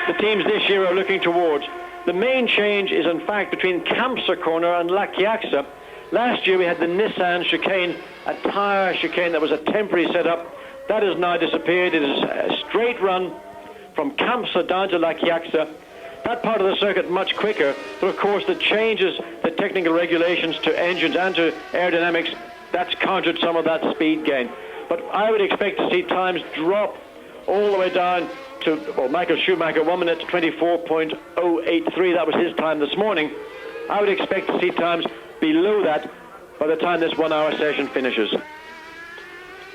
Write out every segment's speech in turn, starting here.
the teams this year are looking towards. The main change is, in fact, between Kampse Corner and La Chiaxa. Last year we had the Nissan chicane, a tyre chicane that was a temporary setup. That has now disappeared. It is a straight run from Kampse down to La Chiaxa. That part of the circuit much quicker, but of course the changes, the technical regulations to engines and to aerodynamics, that's countered some of that speed gain. But I would expect to see times drop all the way down to, well, Michael Schumacher, 1 minute 24.083. That was his time this morning. I would expect to see times below that by the time this 1 hour session finishes.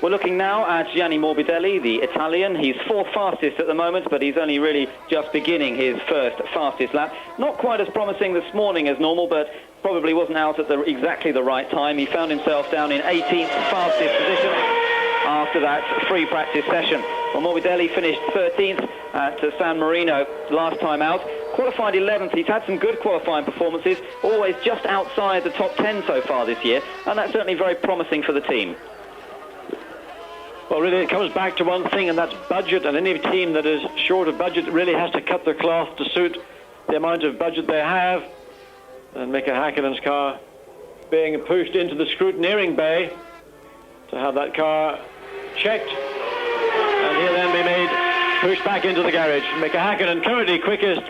We're looking now at Gianni Morbidelli, the Italian. He's fourth fastest at the moment, but he's only really just beginning his first fastest lap. Not quite as promising this morning as normal, but probably wasn't out at exactly the right time. He found himself down in 18th fastest position after that free practice session. Well, Morbidelli finished 13th at San Marino last time out. Qualified 11th. He's had some good qualifying performances, always just outside the top 10 so far this year, and that's certainly very promising for the team. Well, really, it comes back to one thing, and that's budget. And any team that is short of budget really has to cut their cloth to suit the amount of budget they have. And Mika Häkkinen's car being pushed into the scrutineering bay to have that car checked. And he'll then be made pushed back into the garage. Mika Häkkinen currently quickest,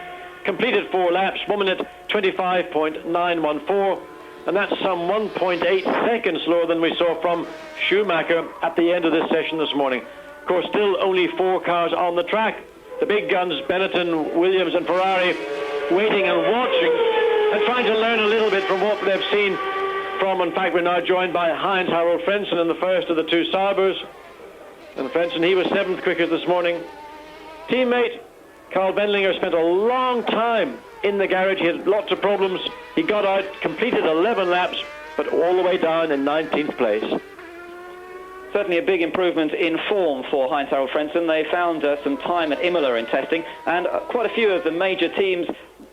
completed 4 laps, 1 minute 25.914. And that's some 1.8 seconds slower than we saw from Schumacher at the end of this session this morning. Of course, still only 4 cars on the track. The big guns, Benetton, Williams and Ferrari, waiting and watching and trying to learn a little bit from what they've seen from, in fact, we're now joined by Heinz-Harald Frentzen in the first of the 2 Saubers. And Frentzen, he was 7th quickest this morning. Teammate Karl Wendlinger spent a long time in the garage. He had lots of problems. He got out, completed 11 laps, but all the way down in 19th place. Certainly a big improvement in form for Heinz-Harald Frentzen. They found some time at Imola in testing, and quite a few of the major teams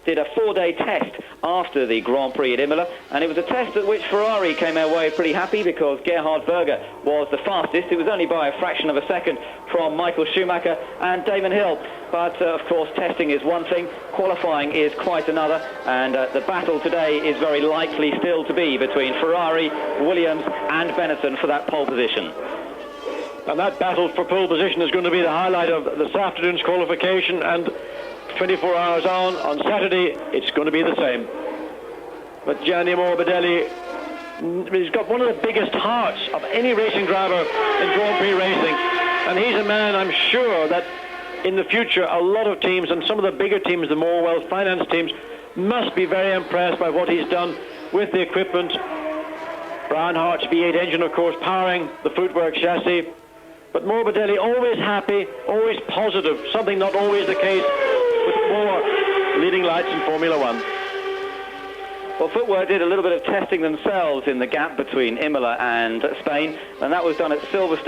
did a 4-day test after the Grand Prix at Imola, and it was a test at which Ferrari came away pretty happy because Gerhard Berger was the fastest. It was only by a fraction of a second from Michael Schumacher and Damon Hill. But of course, testing is one thing, qualifying is quite another, and the battle today is very likely still to be between Ferrari, Williams and Benetton for that pole position. And that battle for pole position is going to be the highlight of this afternoon's qualification, and 24 hours on Saturday, it's going to be the same. But Gianni Morbidelli, he's got one of the biggest hearts of any racing driver in Grand Prix racing. And he's a man, I'm sure, that in the future, a lot of teams, and some of the bigger teams, the more well-financed teams, must be very impressed by what he's done with the equipment. Brian Hart's V8 engine, of course, powering the footwork chassis. But Morbidelli always happy, always positive, something not always the case with 4 leading lights in Formula One. Well, Footwork did a little bit of testing themselves in the gap between Imola and Spain, and that was done at Silverstone.